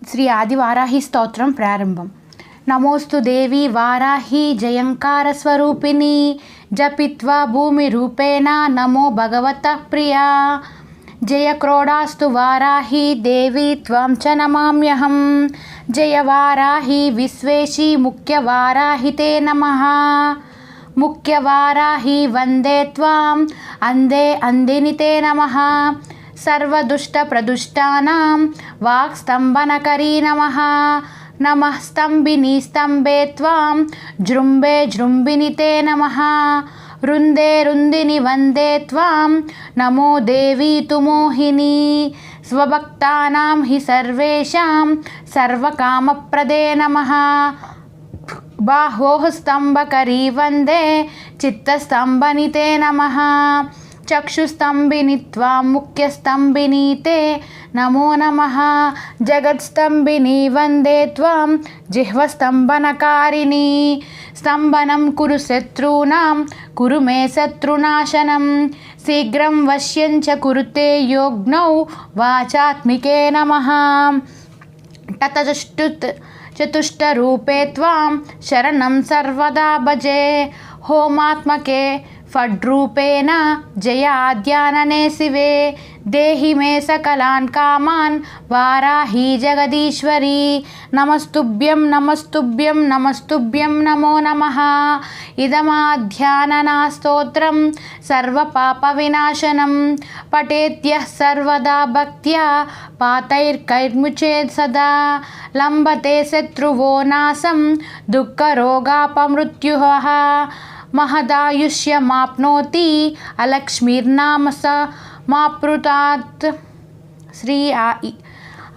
శ్రీ ఆదివారాహి స్తోత్రం ప్రారంభం. నమోస్తు దేవి వారాహి జయంకార స్వరూపిణి జపిత్వా భూమి రూపేణ నమో భగవత ప్రియా జయ క్రోడాస్తు వారాహి దేవి త్వం చ నమామ్యహం జయ వారాహి విశ్వేశి ముఖ్య వారాహి తే నమః ముఖ్య వారాహి వందే త్వాం అందే అందిని తే నమః సర్వదుష్ట ప్రదుష్టానాం వాక్స్తంభనకరీ నమః నమః స్తంభిని స్తంభే త్వాం జృంభే జృంభిని తే నమః రుందే రుందిని వందే త్వాం నమో దేవీ తు మోహిని స్వభక్తానాం హి సర్వేషాం సర్వకామప్రదే నమః బాహోః స్తంభకరీ వందే చిత్తస్తంభని తే నమః చక్షుస్తంభిని త్వాం ముఖ్యస్తంభిని తే నమో నమః జగత్స్తంభిని వందే త్వాం జిహ్వస్తంభనకారిణి స్తంభనం కురు శత్రూనాం కురు మే శత్రునాశనం శీఘ్రం వశ్యం చ కురుతే యోగ్నౌ వాచాత్మికే నమః చతుష్టరూపే త్వాం శరణం సర్వదా భజే హోమాత్మకే ఫడ్రూపేణ జయాద్యాననే శివే దేహి మే సకలాన్ కామాన్ వారాహి జగదీశ్వరి నమస్తుభ్యం నమస్తుభ్యం నమస్తుభ్యం నమో నమః ఇదమాధ్యాననా స్తోత్రం సర్వపాప వినాశనం పఠేత్యః సర్వదా భక్త్యా పాతైర్కైర్ముచేత్ సదా లంబతే శత్రువో నాశం దుఃఖరోగాపమృత్యుః మహదాయుష్యమాప్నోతి అలక్ష్మీర్నామ సమాప్నుతాత్. శ్రీ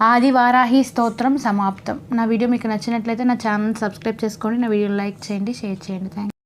ఆదివారాహి స్తోత్రం సమాప్తం. నా వీడియో మీకు నచ్చినట్లయితే నా ఛానల్ సబ్స్క్రైబ్ చేసుకోండి, నా వీడియోని లైక్ చేయండి, షేర్ చేయండి. Thank you.